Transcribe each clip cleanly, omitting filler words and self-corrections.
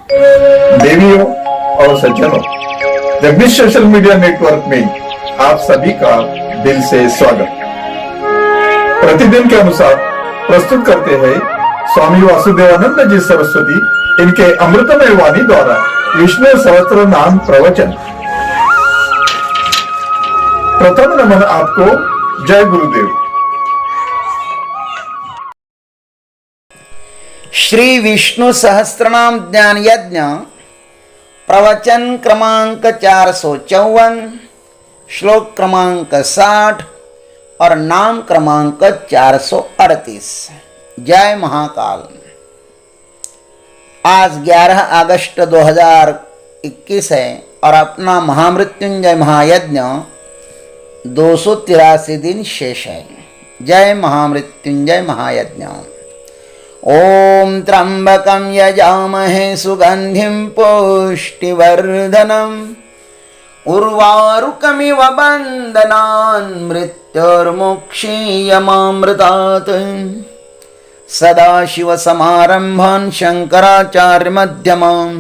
देवियों और सज्जनों, जगदीश सोशल मीडिया नेटवर्क में आप सभी का दिल से स्वागत। प्रतिदिन के अनुसार प्रस्तुत करते हैं स्वामी वासुदेवानंद जी सरस्वती इनके अमृतमय वाणी द्वारा विष्णु सहस्त्र नाम प्रवचन। प्रथम नमन आपको। जय गुरुदेव। श्री विष्णु सहस्त्रनाम ज्ञान यज्ञ प्रवचन क्रमांक 454, श्लोक क्रमांक 60 और नाम क्रमांक 438। जय महाकाल। आज 11 अगस्त 2021 है और अपना महामृत्युंजय महायज्ञ 283 दिन शेष है। जय महामृत्युंजय महायज्ञ। ओम त्र्यंबकं यजामहे सुगंधिं पुष्टिवर्धनम् उर्वारुकमिव बन्धनान् मृत्युर्मुक्षीयमामृतात्। सदाशिवसमारम्भान् शङ्कराचार्यमध्यमाम्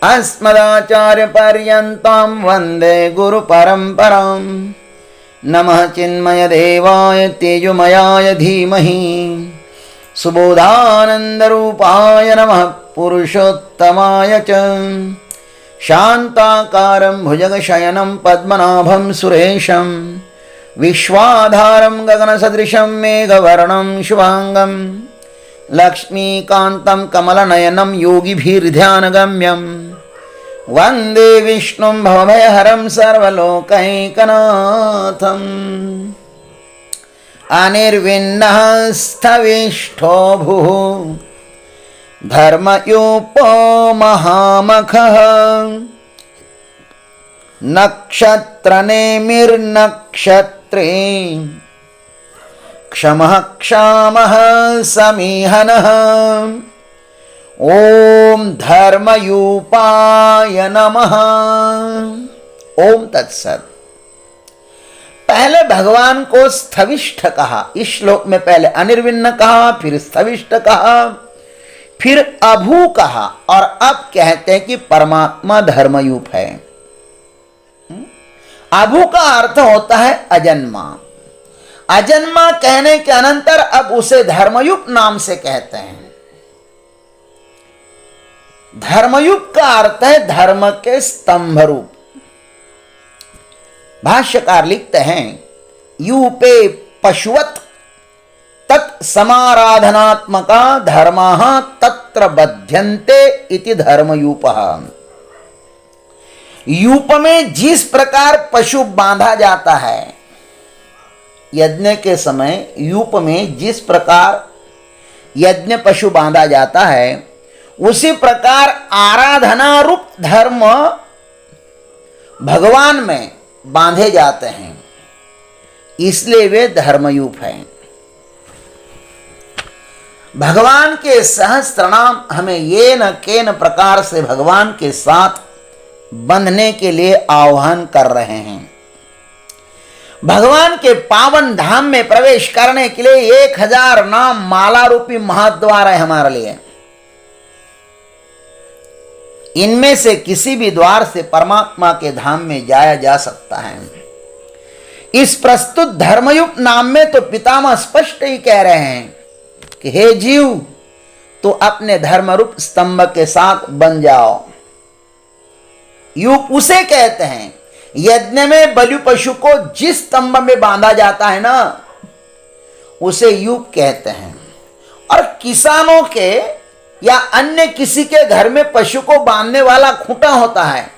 अस्मदाचार्यपर्यन्तां वन्दे गुरुपरम्पराम्। नमः चिन्मयदेवाय तेजोमयाय धीमहि सुबोधानन्दरूपाय नमः पुरुषोत्तमाय च। शान्ताकारं भुजगशयनं पद्मनाभं सुरेशं विश्वाधारं गगनसदृशं मेघवर्णं शुभांगं लक्ष्मीकान्तं कमलनयनं योगिभिर्ध्यानगम्यं वन्दे विष्णुं भवभयहरं सर्वलोकैकनाथम्। अनिर्विण्णः स्थविष्ठो भूः धर्मयूपो महामखः नक्षत्रनेमिर्नक्षत्रे क्षमः क्षामः समीहनः। ओम धर्मयूपाय नमः। ओम तत्सत्। पहले भगवान को स्थविष्ठ कहा। इस श्लोक में पहले अनिर्विण्ण कहा, फिर स्थविष्ठ कहा, फिर अभू कहा और अब कहते हैं कि परमात्मा धर्मयूप है। अभू का अर्थ होता है अजन्मा। अजन्मा कहने के अनंतर अब उसे धर्मयूप नाम से कहते हैं। धर्मयुग का अर्थ है धर्म के स्तंभ रूप। भाष्यकार लिखते हैं यूपे पशुवत तत् समाराधनात्मका धर्माः तत्र बध्यन्ते इति धर्मयूपः। यूप में जिस प्रकार पशु बांधा जाता है, यज्ञ के समय यूप में जिस प्रकार यज्ञ पशु बांधा जाता है, उसी प्रकार आराधना रूप धर्म भगवान में बांधे जाते हैं, इसलिए वे धर्मयूप हैं। भगवान के सहस्त्रनाम हमें ये न के न प्रकार से भगवान के साथ बंधने के लिए आह्वान कर रहे हैं। भगवान के पावन धाम में प्रवेश करने के लिए 1000 नाम माला रूपी महाद्वार है हमारे लिए। इनमें से किसी भी द्वार से परमात्मा के धाम में जाया जा सकता है। इस प्रस्तुत धर्मयुक्त नाम में तो पितामह स्पष्ट ही कह रहे हैं कि हे जीव, तो अपने धर्मरूप स्तंभ के साथ बन जाओ। युप उसे कहते हैं यज्ञ में बलि पशु को जिस स्तंभ में बांधा जाता है ना, उसे युप कहते हैं। और किसानों के या अन्य किसी के घर में पशु को बांधने वाला खूंटा होता है,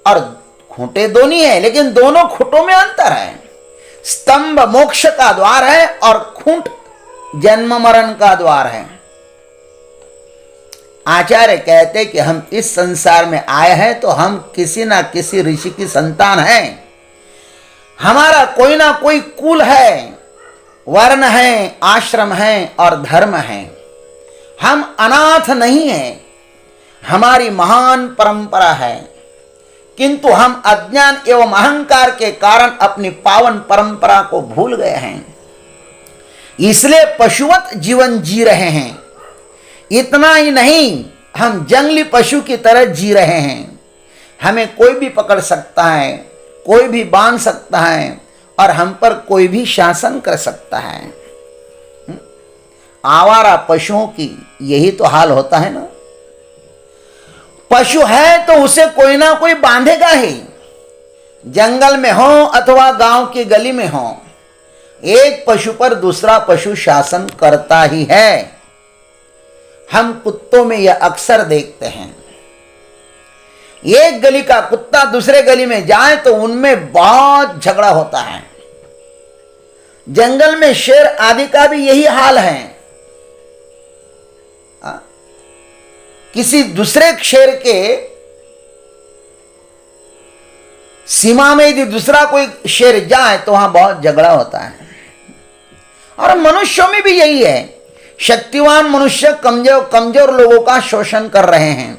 और खूंटे दोनों है, लेकिन दोनों खूंटों में अंतर है। स्तंभ मोक्ष का द्वार है और खूंट जन्म मरण का द्वार है। आचार्य कहते कि हम इस संसार में आए हैं तो हम किसी ना किसी ऋषि की संतान हैं। हमारा कोई ना कोई कुल है, वर्ण है, आश्रम है और धर्म है। हम अनाथ नहीं हैं, हमारी महान परंपरा है, किंतु हम अज्ञान एवं अहंकार के कारण अपनी पावन परंपरा को भूल गए हैं, इसलिए पशुवत जीवन जी रहे हैं। इतना ही नहीं, हम जंगली पशु की तरह जी रहे हैं। हमें कोई भी पकड़ सकता है, कोई भी बांध सकता है और हम पर कोई भी शासन कर सकता है। आवारा पशुओं की यही तो हाल होता है ना। पशु है तो उसे कोई ना कोई बांधेगा ही। जंगल में हो अथवा गांव की गली में हो, एक पशु पर दूसरा पशु शासन करता ही है। हम कुत्तों में यह अक्सर देखते हैं। एक गली का कुत्ता दूसरे गली में जाए तो उनमें बहुत झगड़ा होता है। जंगल में शेर आदि का भी यही हाल है। किसी दूसरे शेर के सीमा में यदि दूसरा कोई शेर जाए तो वहां बहुत झगड़ा होता है। और मनुष्यों में भी यही है। शक्तिवान मनुष्य कमजोर लोगों का शोषण कर रहे हैं।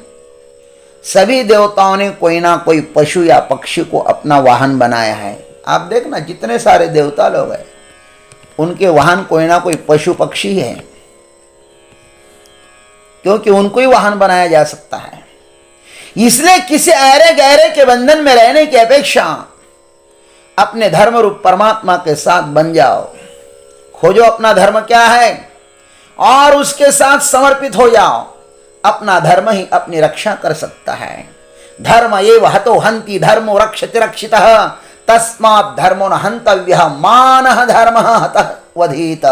सभी देवताओं ने कोई ना कोई पशु या पक्षी को अपना वाहन बनाया है। आप देखना जितने सारे देवता लोग हैं उनके वाहन कोई ना कोई पशु पक्षी है, क्योंकि उनको ही वाहन बनाया जा सकता है। इसलिए किसी ऐरे गहरे के बंधन में रहने की अपेक्षा अपने धर्म रूप परमात्मा के साथ बन जाओ। खोजो अपना धर्म क्या है और उसके साथ समर्पित हो जाओ। अपना धर्म ही अपनी रक्षा कर सकता है। धर्म एव हतो हन्ति धर्मो रक्षति रक्षितः तस्मात् धर्मो न हन्तव्यः मानः धर्मः हतः वधीत।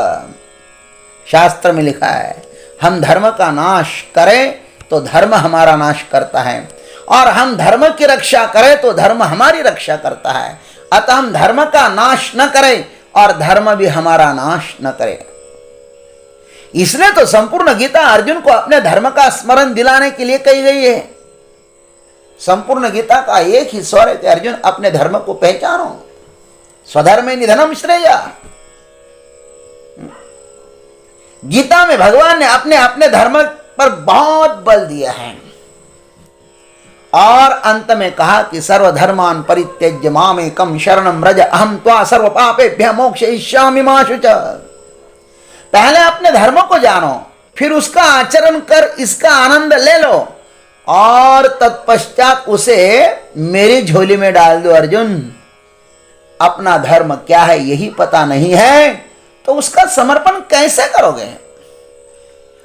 शास्त्र में लिखा है हम धर्म का नाश करें तो धर्म हमारा नाश करता है, और हम धर्म की रक्षा करें तो धर्म हमारी रक्षा करता है। अतः हम धर्म का नाश न करें और धर्म भी हमारा नाश न करे। इसलिए तो संपूर्ण गीता अर्जुन को अपने धर्म का स्मरण दिलाने के लिए कही गई है। संपूर्ण गीता का एक ही स्वर है कि अर्जुन अपने धर्म को पहचानो। स्वधर्मे निधनम श्रेया। गीता में भगवान ने अपने धर्म पर बहुत बल दिया है और अंत में कहा कि सर्वधर्मान परित्यज्य मामेकं शरणं व्रज अहं त्वा सर्व पापेभ्यः मोक्षयिष्यामि मा शुचः। पहले अपने धर्म को जानो, फिर उसका आचरण कर इसका आनंद ले लो और तत्पश्चात उसे मेरी झोली में डाल दो। अर्जुन, अपना धर्म क्या है यही पता नहीं है तो उसका समर्पण कैसे करोगे?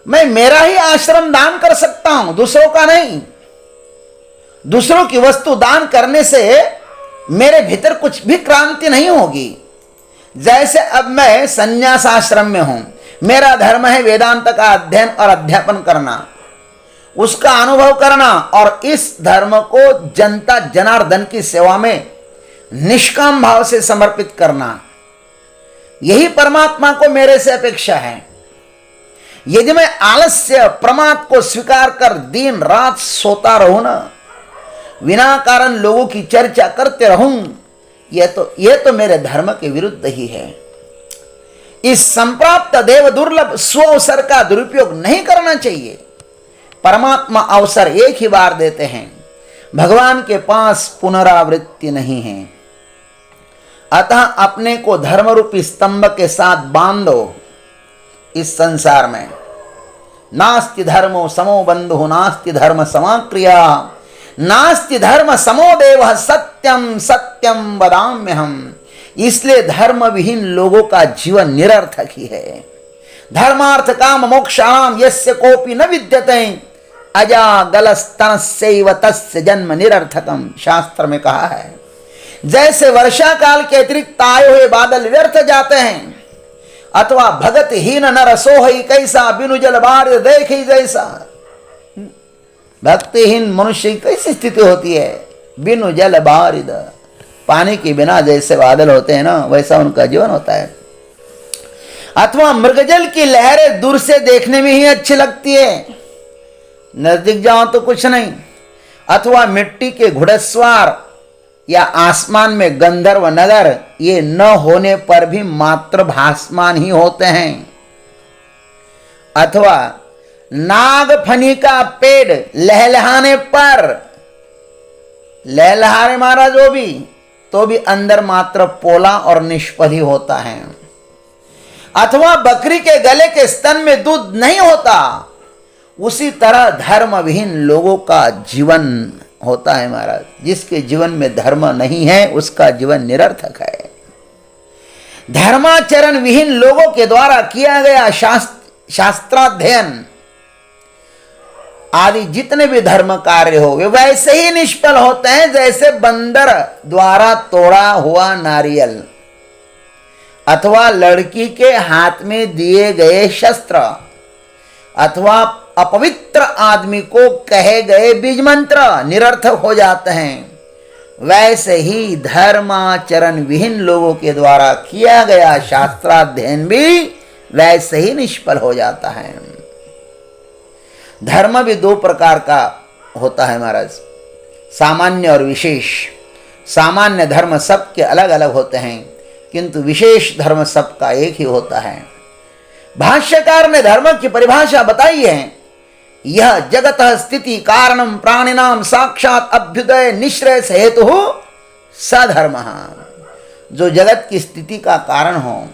मैं मेरा ही आश्रम दान कर सकता हूं, दूसरों का नहीं। दूसरों की वस्तु दान करने से मेरे भीतर कुछ भी क्रांति नहीं होगी। जैसे अब मैं संन्यास आश्रम में हूं, मेरा धर्म है वेदांत का अध्ययन और अध्यापन करना, उसका अनुभव करना और इस धर्म को जनता जनार्दन की सेवा में निष्काम भाव से समर्पित करना। यही परमात्मा को मेरे से अपेक्षा है। यदि मैं आलस्य प्रमाद को स्वीकार कर दिन रात सोता रहूं ना, बिना कारण लोगों की चर्चा करते रहूं, यह तो मेरे धर्म के विरुद्ध ही है। इस संप्राप्त देव दुर्लभ स्व अवसर का दुरुपयोग नहीं करना चाहिए। परमात्मा अवसर एक ही बार देते हैं, भगवान के पास पुनरावृत्ति नहीं है। अतः अपने को धर्म रूपी स्तंभ के साथ बांधो। इस संसार में नास्ति धर्मो समो बंधु नास्ति धर्म समाक्रिया नास्ति धर्म समो देवः सत्यम सत्यम वदाम्यहम्। इसलिए धर्म विहीन लोगों का जीवन निरर्थक ही है। धर्मार्थ काम मोक्षाणाम यस्य कोपि न विद्यते अजागलस्तनस्यैव तस्य जन्म निरर्थकम। शास्त्र में कहा है जैसे वर्षा काल के अतिरिक्त आए हुए बादल व्यर्थ जाते हैं, अथवा भगतहीन नर सोहई कैसा बिनु जल बार देखे जैसा। भक्तिहीन मनुष्य की कैसी स्थिति होती है? बिनु जल बारिद, पानी के बिना जैसे बादल होते हैं ना, वैसा उनका जीवन होता है। अथवा मृगजल की लहरें दूर से देखने में ही अच्छी लगती है, नजदीक जाओ तो कुछ नहीं। अथवा मिट्टी के घुड़सवार या आसमान में गंधर्व नगर, ये न होने पर भी मात्र भासमान ही होते हैं। अथवा नागफनी का पेड़ लहलहाने पर, लहलहारे महाराज वो भी, तो भी अंदर मात्र पोला और निष्फल ही होता है। अथवा बकरी के गले के स्तन में दूध नहीं होता, उसी तरह धर्म विहीन लोगों का जीवन होता है महाराज। जिसके जीवन में धर्म नहीं है उसका जीवन निरर्थक है। धर्माचरण विहीन लोगों के द्वारा किया गया शास्त्राध्ययन आदि जितने भी धर्म कार्य हो वे वैसे ही निष्फल होते हैं जैसे बंदर द्वारा तोड़ा हुआ नारियल अथवा लड़की के हाथ में दिए गए शस्त्र अथवा अपवित्र आदमी को कहे गए बीज मंत्र निरर्थक हो जाते हैं। वैसे ही धर्माचरण विहीन लोगों के द्वारा किया गया शास्त्राध्ययन भी वैसे ही निष्फल हो जाता है। धर्म भी दो प्रकार का होता है महाराज, सामान्य और विशेष। सामान्य धर्म सबके अलग अलग होते हैं किंतु विशेष धर्म सबका एक ही होता है। भाष्यकार ने धर्म की परिभाषा बताई है, यह जगत स्थिति कारणम प्राणिनाम साक्षात अभ्युदय निश्रय हेतु सधर्म। जो जगत की स्थिति का कारण हो,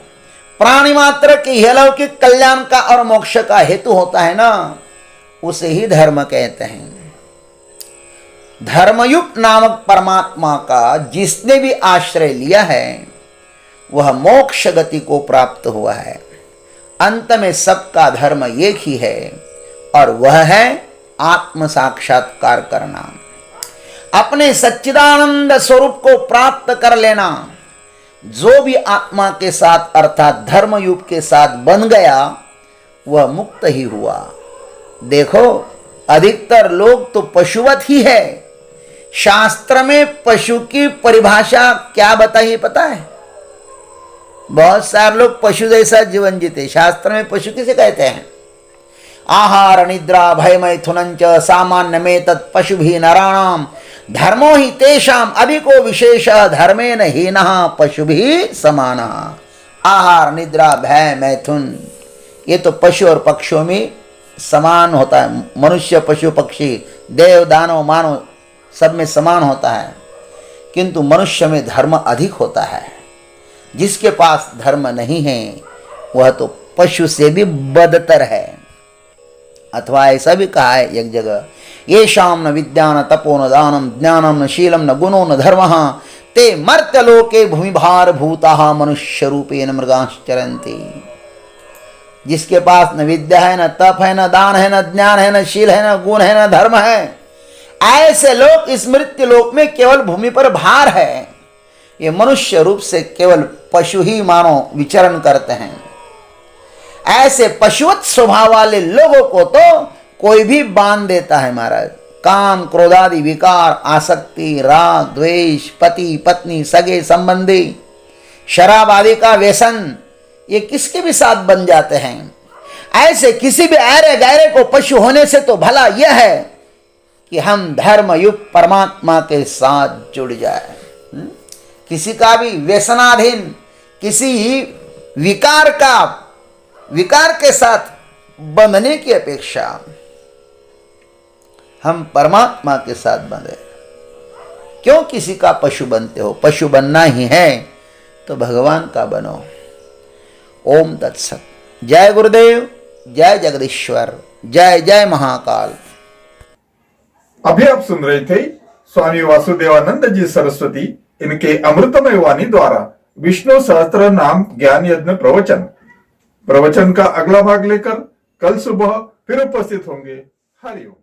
प्राणी मात्र के अलौकिक कल्याण का और मोक्ष का हेतु होता है ना, उसे ही धर्म कहते हैं। धर्मयुक्त नामक परमात्मा का जिसने भी आश्रय लिया है वह मोक्ष गति को प्राप्त हुआ है। अंत में सबका धर्म एक ही है और वह है आत्म साक्षात्कार करना, अपने सच्चिदानंद स्वरूप को प्राप्त कर लेना। जो भी आत्मा के साथ अर्थात धर्मयुक्त के साथ बन गया वह मुक्त ही हुआ। देखो अधिकतर लोग तो पशुवत ही है। शास्त्र में पशु की परिभाषा क्या बताइए पता है? बहुत सारे लोग पशु जैसा जीवन जीते। शास्त्र में पशु किसे कहते हैं? आहार निद्रा भय मैथुनंच सामान्य में तत् पशु भी नराणाम धर्मो ही तेषाम अधिको विशेष धर्मेन हीनः पशु भी समान। आहार निद्रा भय मैथुन ये तो पशु और पक्षियों में समान होता है। मनुष्य पशु पक्षी देव दानव मानव सब में समान होता है किंतु मनुष्य में धर्म अधिक होता है। जिसके पास धर्म नहीं है वह तो पशु से भी बदतर है। अथवा ऐसा भी कहा है एक जगह, ये शाम न विद्या न तपो न दानम ज्ञानम न शीलम न गुणो न धर्म ते मर्त्यलोके भूमिभार भूता मनुष्य रूपेण मृगाश्चरन्ति। जिसके पास न विद्या है न तप है न दान है न ज्ञान है न शील है न गुण है न धर्म है, ऐसे लोग इस मृत्यु लोक में केवल भूमि पर भार है। ये मनुष्य रूप से केवल पशु ही मानो विचरण करते हैं। ऐसे पशुवत स्वभाव वाले लोगों को तो कोई भी बांध देता है महाराज। काम क्रोधादि विकार आसक्ति राग द्वेष पति पत्नी सगे संबंधी शराब आदि का व्यसन ये किसके भी साथ बन जाते हैं। ऐसे किसी भी ऐरे गैरे को पशु होने से तो भला यह है कि हम धर्मयुक्त परमात्मा के साथ जुड़ जाए। किसी का भी व्यसनाधीन किसी विकार के साथ बंधने की अपेक्षा हम परमात्मा के साथ बंधे। क्यों किसी का पशु बनते हो? पशु बनना ही है तो भगवान का बनो। ओम तत्सत। जय गुरुदेव, जय जगदीश्वर, जय जय महाकाल। अभी आप सुन रहे थे स्वामी वासुदेवानंद जी सरस्वती इनके अमृतमय वाणी द्वारा विष्णु सहस्त्र नाम ज्ञान यज्ञ प्रवचन का अगला भाग लेकर कल सुबह फिर उपस्थित होंगे। हरिओम।